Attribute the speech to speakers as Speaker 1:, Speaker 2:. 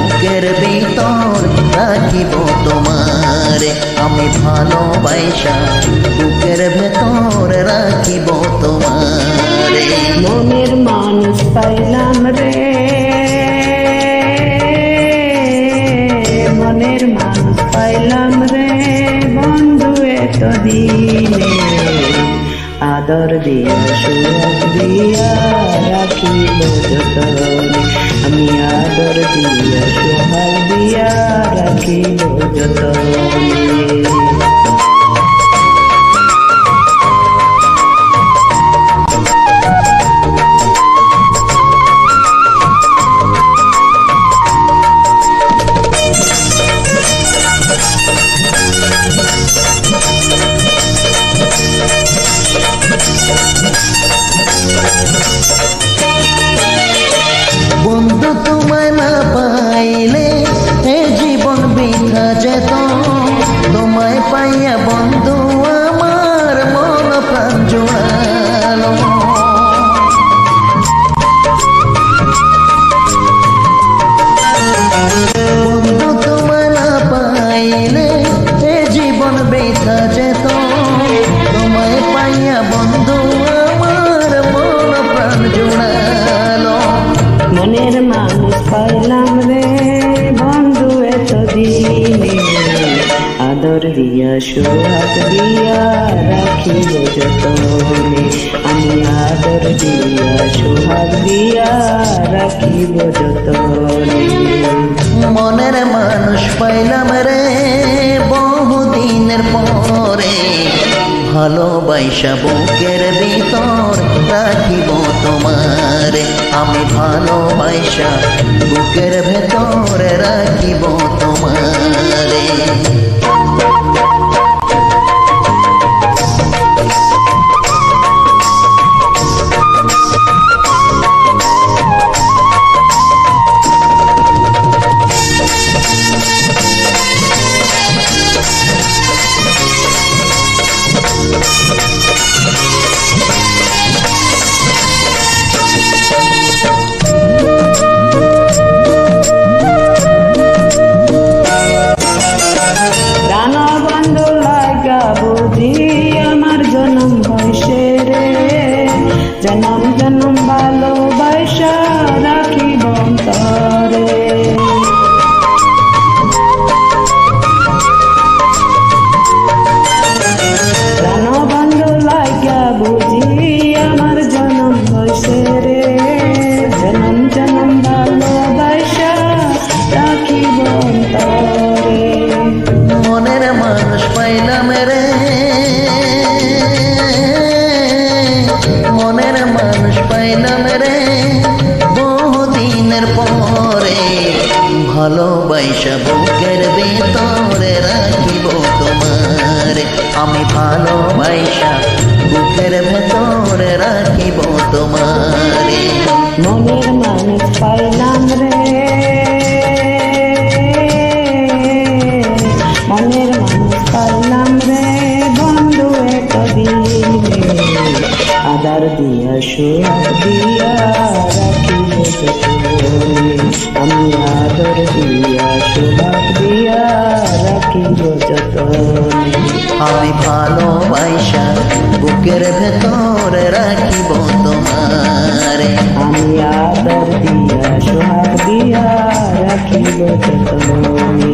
Speaker 1: বুকের ভিতর রাখিব তোমারে, আমি ভালোবাসা বুকের ভেতর রাখিব তোমারে।
Speaker 2: মনের মানুষ পাইলাম রে, মনের মানুষ পাইলাম রে বন্ধু এত দিনে, আদর দিয়া সুখ দিয়া রাখিব যতনে, আমি আদর দিয়া সোহাগ দিয়া রাখিব যতনে।
Speaker 1: বন্ধু তোমায় না পাইলে এ জীবন বৃথা যেত, তোমায় পাইয়া বন্ধু আমার মন প্রাণ জোড়ালো। বন্ধু তোমায় না পাইলে এ জীবন বৃথা যেত, তোমায় পাইয়া বন্ধু আমার মন প্রাণ জোড়ালো।
Speaker 2: মনের মানুষ পাইলাম রে বন্ধু এত দিনে, আদর দিয়া সোহাগ দিয়া রাখিব যতনে, আমি আদর দিয়া সোহাগ দিয়া রাখিব যতনে।
Speaker 1: মনের মানুষ পাইলাম রে বহুদিনের পরে, ভালোবাসা বুকের ভিতর রাখিব তোমারে, আমি ভালোবাসা বুকের ভেতর রাখিব তোমারে।
Speaker 2: জনম জনম ভালোবাসা রাখিব অন্তরে, প্রাণবন্ধু লাগিয়া বুঝি আমার জনম হইছে রে, জনম জনম ভালোবাসা রাখিব অন্তরে।
Speaker 1: মনের মানুষ পাইলাম রে, মনের মানুষ পাইলাম রে বহুদিনের পরে, ভালোবাসা বুকের ভিতরে রাখিব তোমারে, আমি ভালোবাসা বুকের ভেতরে রাখিব তোমারে।
Speaker 2: মনের মানুষ পাইলাম রে, মনের মানুষ পাইলাম রে বন্ধু এত দিনে, আদর দিয়া সোহাগ দিয়া রাখিব যতনে, আমি আদর দিয়া সোহাগ দিয়া রাখিব যতনে।
Speaker 1: আমি ভালোবাসা বুকের ভেতর রাখিব তোমারে,
Speaker 2: আমি আদর দিয়া সোহাগ দিয়া রাখিব যতনে।